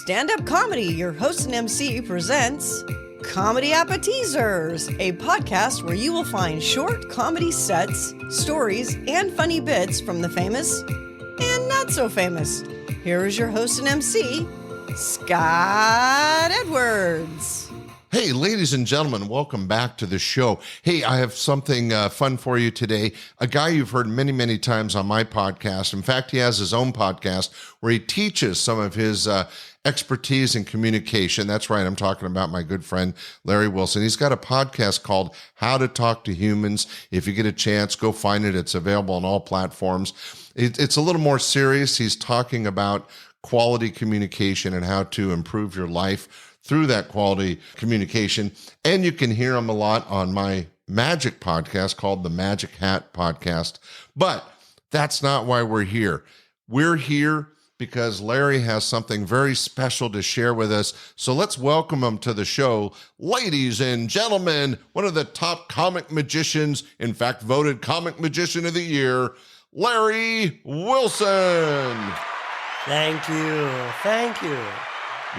Standup Comedy, your host and MC, presents Comedy Appetizers, a podcast where you will find short comedy sets, stories, and funny bits from the famous and not so famous. Here is your host and MC, Scott Edwards. Hey, ladies and gentlemen, welcome back to the show. Hey, I have something fun for you today. A guy you've heard many, many times on my podcast. In fact, he has his own podcast where he teaches some of his expertise in communication. That's right. I'm talking about my good friend, Larry Wilson. He's got a podcast called How to Talk to Humans. If you get a chance, go find it. It's available on all platforms. It's a little more serious. He's talking about quality communication and how to improve your life through that quality communication. And you can hear him a lot on my magic podcast called the Magic Hat Podcast. But that's not why we're here. We're here because Larry has something very special to share with us. So let's welcome him to the show. Ladies and gentlemen, one of the top comic magicians, in fact, voted Comic Magician of the Year, Larry Wilson. Thank you. Thank you.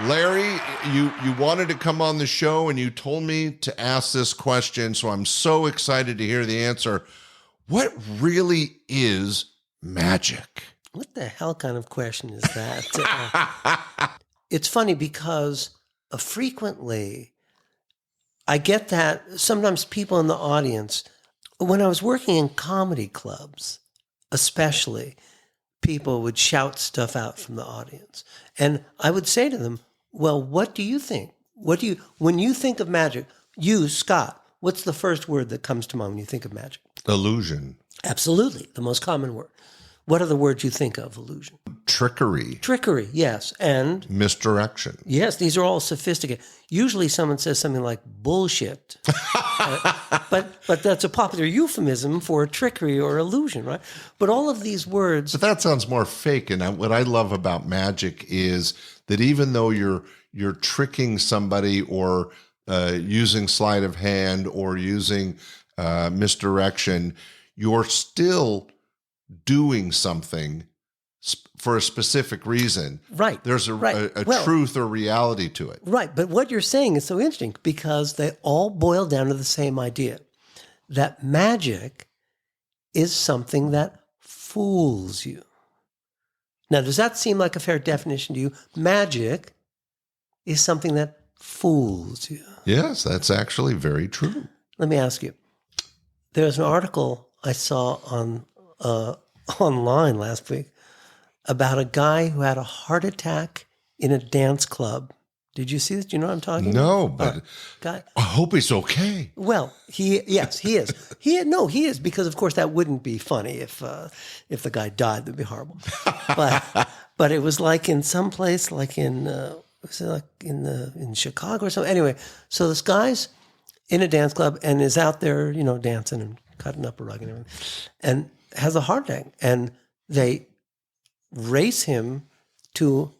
Larry, you wanted to come on the show and you told me to ask this question, so I'm so excited to hear the answer. What really is magic? What the hell kind of question is that? It's funny because frequently I get that sometimes people in the audience, when I was working in comedy clubs, especially, people would shout stuff out from the audience. And I would say to them, well, what do you think? When you think of magic, you, Scott, what's the first word that comes to mind when you think of magic? Illusion. Absolutely. The most common word. What are the words you think of? Illusion. Trickery. Trickery, yes. And? Misdirection. Yes, these are all sophisticated. Usually someone says something like bullshit. But that's a popular euphemism for trickery or illusion, right? But all of these words... But that sounds more fake. And what I love about magic is that even though you're tricking somebody or using sleight of hand or using misdirection, you're still doing something for a specific reason. Right. There's a truth or reality to it. Right. But what you're saying is so interesting because they all boil down to the same idea, that magic is something that fools you. Now, does that seem like a fair definition to you? Magic is something that fools you. Yes, that's actually very true. Let me ask you. There's an article I saw on online last week about a guy who had a heart attack in a dance club. Did you see this? Do you know what I'm talking about? No, but guy, I hope he's okay. Well, he is. He is because, of course, that wouldn't be funny if the guy died. That'd be horrible. But it was like in some place, like in Chicago or something. Anyway, so this guy's in a dance club and is out there, dancing and cutting up a rug and everything, and has a heart attack, and they race him to.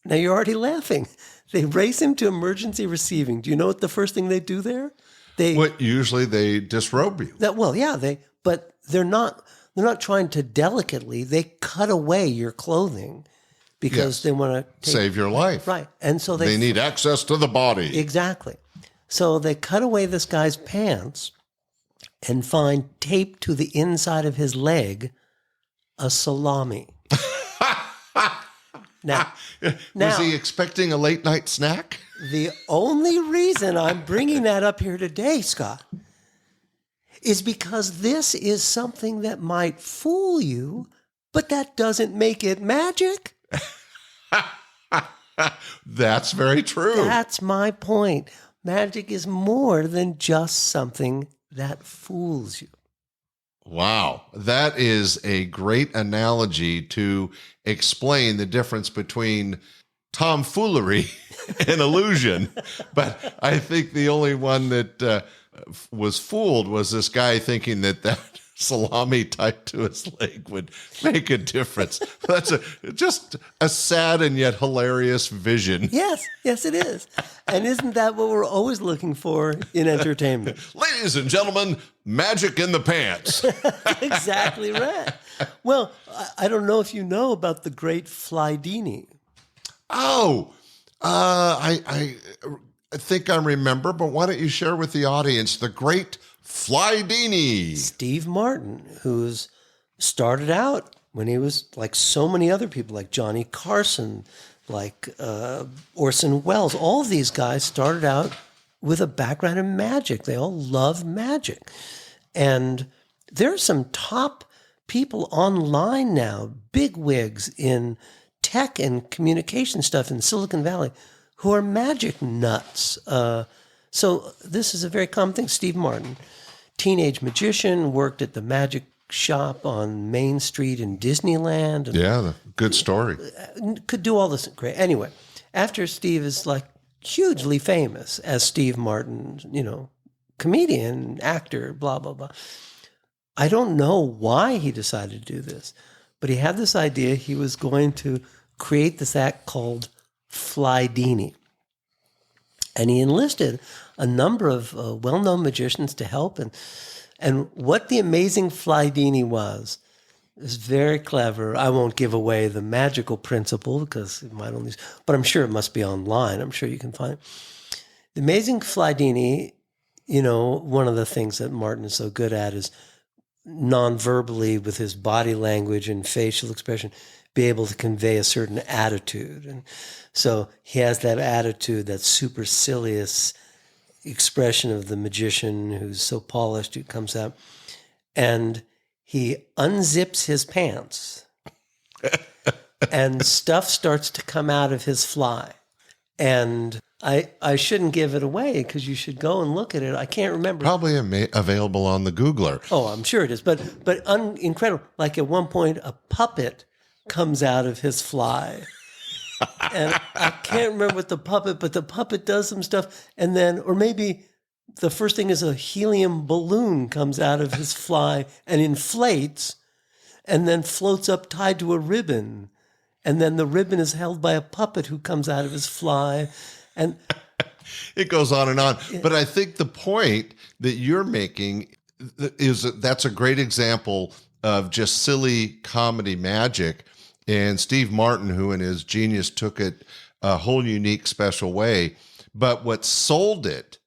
Now you're already laughing. They race him to emergency receiving. Do you know what the first thing they do there? Usually they disrobe you. But they're not trying to delicately. They cut away your clothing because they want to save your life. Right. And so they need access to the body. Exactly. So they cut away this guy's pants and find taped to the inside of his leg a salami. Now, was he expecting a late night snack? The only reason I'm bringing that up here today, Scott, is because this is something that might fool you, but that doesn't make it magic. That's very true. That's my point. Magic is more than just something that fools you. Wow. That is a great analogy to explain the difference between tomfoolery and illusion. But I think the only one that was fooled was this guy thinking that salami tied to his leg would make a difference. That's just a sad and yet hilarious vision. Yes, it is. And isn't that what we're always looking for in entertainment? Ladies and gentlemen, magic in the pants. Exactly right. Well, I don't know if you know about the great Flydini. Oh, I think I remember, but why don't you share with the audience the great Flydini? Steve Martin, who's started out when he was like so many other people, like Johnny Carson, like Orson Welles. All of these guys started out with a background in magic. They all love magic. And there are some top people online now, big wigs in tech and communication stuff in Silicon Valley, who are magic nuts. So this is a very common thing. Steve Martin, teenage magician, worked at the magic shop on Main Street in Disneyland. And Yeah, good story. could do all this great. Anyway, after Steve is like hugely famous as Steve Martin, comedian, actor, blah, blah, blah. I don't know why he decided to do this, but he had this idea he was going to create this act called Flydini. And he enlisted a number of well-known magicians to help. And what the amazing Flydini was very clever. I won't give away the magical principle because it might only, but I'm sure it must be online. I'm sure you can find it. The amazing Flydini, one of the things that Martin is so good at is non-verbally with his body language and facial expression, be able to convey a certain attitude. And so he has that attitude, that supercilious expression of the magician who's so polished, who comes out, and he unzips his pants and stuff starts to come out of his fly. And I shouldn't give it away because you should go and look at it. I can't remember. Probably available on the Googler. Oh, I'm sure it is. But incredible. Like at one point, a puppet comes out of his fly. And I can't remember what the puppet, but the puppet does some stuff. And then, or maybe the first thing is a helium balloon comes out of his fly and inflates and then floats up tied to a ribbon. And then the ribbon is held by a puppet who comes out of his fly. And it goes on and on. But I think the point that you're making is that's a great example of just silly comedy magic. And Steve Martin, who in his genius took it a whole unique, special way. But what sold it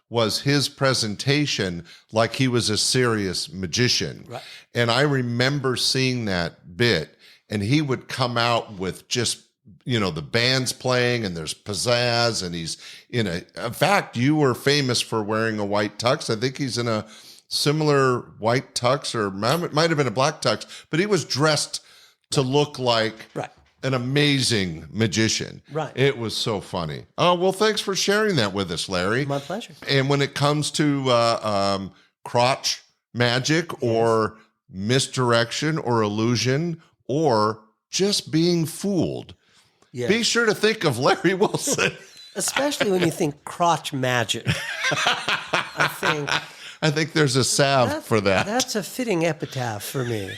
was his presentation like he was a serious magician. Right. And I remember seeing that bit, and he would come out with just, the band's playing and there's pizzazz, and he's in fact, you were famous for wearing a white tux. I think he's in a similar white tux, or it might have been a black tux, but he was dressed to look like an amazing magician. Right. It was so funny. Oh, well, thanks for sharing that with us, Larry. My pleasure. And when it comes to crotch magic or misdirection or illusion or just being fooled, be sure to think of Larry Wilson. Especially when you think crotch magic. I think there's a salve for that. That's a fitting epitaph for me.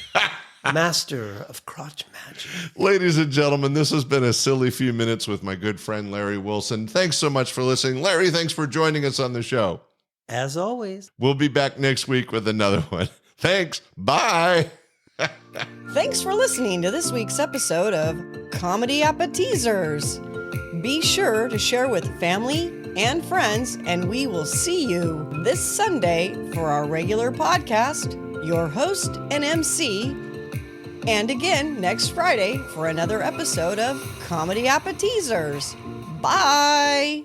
Master of crotch magic. Ladies and gentlemen, this has been a silly few minutes with my good friend Larry Wilson. Thanks so much for listening. Larry, thanks for joining us on the show. As always. We'll be back next week with another one. Thanks. Bye. Thanks for listening to this week's episode of Comedy Appetizers. Be sure to share with family and friends, and we will see you this Sunday for our regular podcast, your host and MC, and again next Friday for another episode of Comedy Appetizers. Bye!